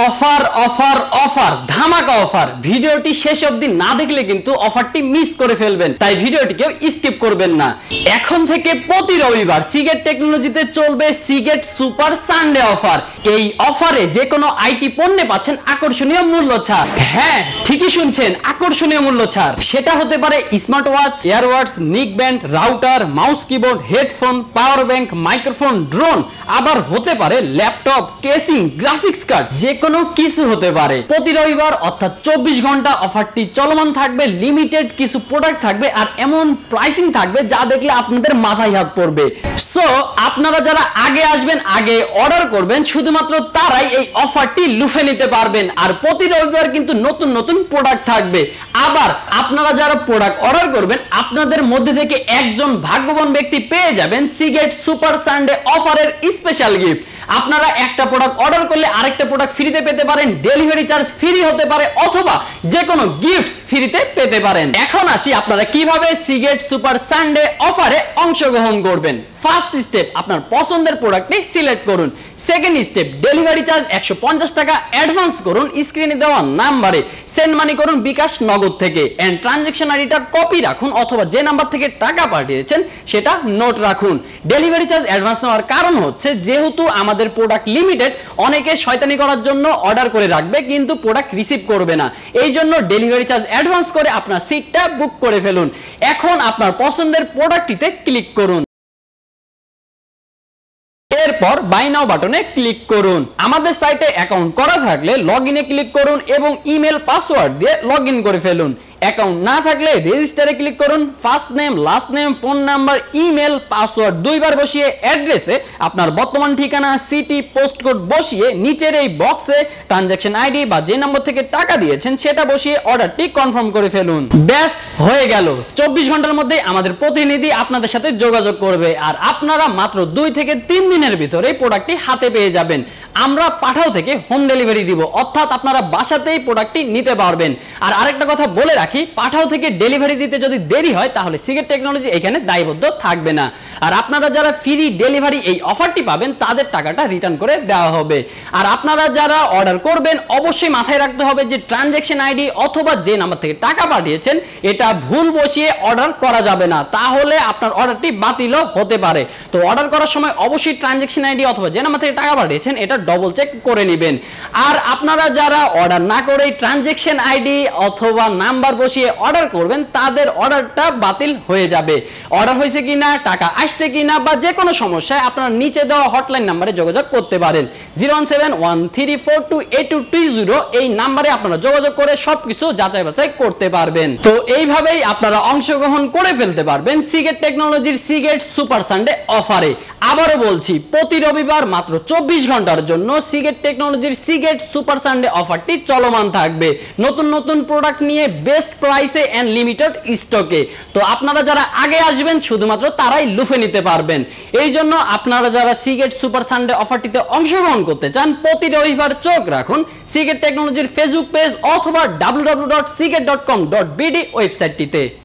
Offer offer offer ধামাকা offer. ভিডিওটি শেষ অবধি না দেখলে কিন্তু অফারটি মিস করে ফেলবেন, তাই ভিডিওটিকেও স্কিপ করবেন না। এখন থেকে প্রতি রবিবার সিগেট টেকনোলজিতে চলবে সিগেট সুপার সানডে অফার। এই অফারে যে কোনো আইটি পণ্যে পাচ্ছেন আকর্ষণীয় মূল্য ছাড়। হ্যাঁ, ঠিকই শুনছেন, আকর্ষণীয় মূল্য ছাড়। সেটা হতে পারে স্মার্ট ওয়াচ, এয়ারওয়াটস, neck band, router, mouse, keyboard, headphone, power bank, microphone, drone, আবার হতে পারে ল্যাপটপ, কেসিং, গ্রাফিক্স কার্ড, যে কোনো কিছু হতে পারে। প্রতি রবিবার অর্থাৎ 24 ঘন্টা অফারটি চলমান থাকবে। লিমিটেড কিছু প্রোডাক্ট থাকবে আর এমন প্রাইসিং থাকবে যা দেখলে আপনাদের মাথায় হাত পড়বে। সো আপনারা যারা আগে আসবেন, আগে অর্ডার করবেন, শুধুমাত্র তারাই এই অফারটি লুফে নিতে পারবেন। আর প্রতি রবিবার কিন্তু নতুন নতুন প্রোডাক্ট থাকবে। আবার আপনারা যারা প্রোডাক্ট অর্ডার করবেন, আপনাদের মধ্যে থেকে একজন ভাগ্যবান ব্যক্তি পেয়ে যাবেন সিগেট সুপার সানডে অফারের স্পেশাল গিফট। আপনারা একটা প্রোডাক্ট অর্ডার করলে আরেকটা প্রোডাক্ট ফ্রিতে পেতে পারেন, ডেলিভারি চার্জ ফ্রি হতে পারে, অথবা যে কোনো গিফটস ফ্রিতে পেতে পারেন। এখন আসি আপনারা কিভাবে সিগেট সুপার সানডে অফারে অংশগ্রহণ করবেন। ফার্স্ট স্টেপ, আপনার পছন্দের প্রোডাক্টটি সিলেক্ট করুন। সেকেন্ড স্টেপ, ডেলিভারি চার্জ 150 টাকা অ্যাডভান্স করুন স্ক্রিনে দেওয়া নাম্বারে। সেন্ড মানি করুন বিকাশ নগদ থেকে, এন্ড ট্রানজ্যাকশন আইডিটা কপি রাখুন, অথবা যে নাম্বার থেকে টাকা পাঠিয়েছেন সেটা নোট রাখুন। ডেলিভারি চার্জ অ্যাডভান্স নেওয়ার কারণ হচ্ছে, যেহেতু আমাদের প্রোডাক্ট লিমিটেড, অনেকে শয়তানি করার জন্য অর্ডার করে রাখবে কিন্তু প্রোডাক্ট রিসিভ করবে না। এই জন্য ডেলিভারি চার্জ অ্যাডভান্স করে আপনার সিটটা বুক করে ফেলুন। এখন আপনার পছন্দের প্রোডাক্টটিতে ক্লিক করুন। এরপর বাই নাও বাটনে ক্লিক করুন। আমাদের সাইটে অ্যাকাউন্ট করা থাকলে লগইনে ক্লিক করুন এবং ইমেল পাসওয়ার্ড দিয়ে লগইন করে ফেলুন। অ্যাকাউন্ট না থাকলে রেজিস্টারে ক্লিক করুন। First name, last name, phone number, email, password দুইবার বসিয়ে অ্যাড্রেসে আপনার বর্তমান ঠিকানা, সিটি, পোস্ট কোড বসিয়ে নিচের এই বক্সে ট্রানজ্যাকশন আইডি বা যে নম্বর থেকে টাকা দিয়েছেন সেটা বসিয়ে অর্ডারটি কনফার্ম করে ফেলুন। ব্যাস, হয়ে গেল। 24 ঘন্টার মধ্যে আমাদের প্রতিনিধি আপনাদের সাথে যোগাযোগ করবে আর আপনারা মাত্র 2 থেকে 3 দিনের ভিতরে প্রোডাক্টটি হাতে পেয়ে যাবেন। আমরা পাঠাও থেকে হোম ডেলিভারি দিব, অর্থাৎ আপনারা বাসাতেই প্রোডাক্টটি নিতে পারবেন। আর আরেকটা কথা বলে রাখি, পাঠাও থেকে ডেলিভারি দিতে যদি দেরি হয় তাহলে সিগেট টেকনোলজি এখানে দায়বদ্ধ থাকবে না। আর আপনারা যারা ফ্রি ডেলিভারি এই অফারটি পাবেন তাদের টাকাটা রিটার্ন করে দেওয়া হবে। আর আপনারা যারা অর্ডার করবেন অবশ্যই মাথায় রাখতে হবে যে ট্রানজ্যাকশন আইডি অথবা যে নাম্বার থেকে টাকা পাঠিয়েছেন এটা ভুল বসিয়ে অর্ডার করা যাবে না, তাহলে আপনার অর্ডারটি বাতিলও হতে পারে। তো অর্ডার করার সময় অবশ্যই ট্রানজ্যাকশন আইডি অথবা যে নাম্বার থেকে টাকা পাঠিয়েছেন এটা ডবল চেক করে নেবেন। আর আপনারা যারা অর্ডার না করে ট্রানজ্যাকশন আইডি অথবা নাম্বার বসিয়ে অর্ডার করবেন তাদের অর্ডারটা বাতিল হয়ে যাবে। অর্ডার হয়েছে কিনা, টাকা আসছে কিনা বা যে কোনো সমস্যায় আপনারা নিচে দেওয়া হটলাইন নাম্বারে যোগাযোগ করতে পারেন। 01713428220 এই নাম্বারে আপনারা যোগাযোগ করে সবকিছু যাচাই বাছাই করতে পারবেন। তো এইভাবেই আপনারা অংশগ্রহণ করে ফেলতে পারবেন সিগেট টেকনোলজির সিগেট সুপার সানডে অফারে। আবারও বলছি, প্রতি রবিবার মাত্র 24 ঘন্টার জন্য সিগেট টেকনোলজির সিগেট সুপার সানডে অফারটি চলমান থাকবে, নতুন নতুন প্রোডাক্ট নিয়ে বেস্ট প্রাইসে এন্ড লিমিটেড স্টকে। তো আপনারা যারা আগে আসবেন শুধুমাত্র তারাই লুফে নিতে পারবেন। এই জন্য আপনারা যারা সিগেট সুপার সানডে অফারটিতে অংশগ্রহণ করতে চান প্রতি রবিবার চোখ রাখুন সিগেট টেকনোলজির ফেসবুক পেজ অথবা www.siget.com.bd ওয়েবসাইটটিতে।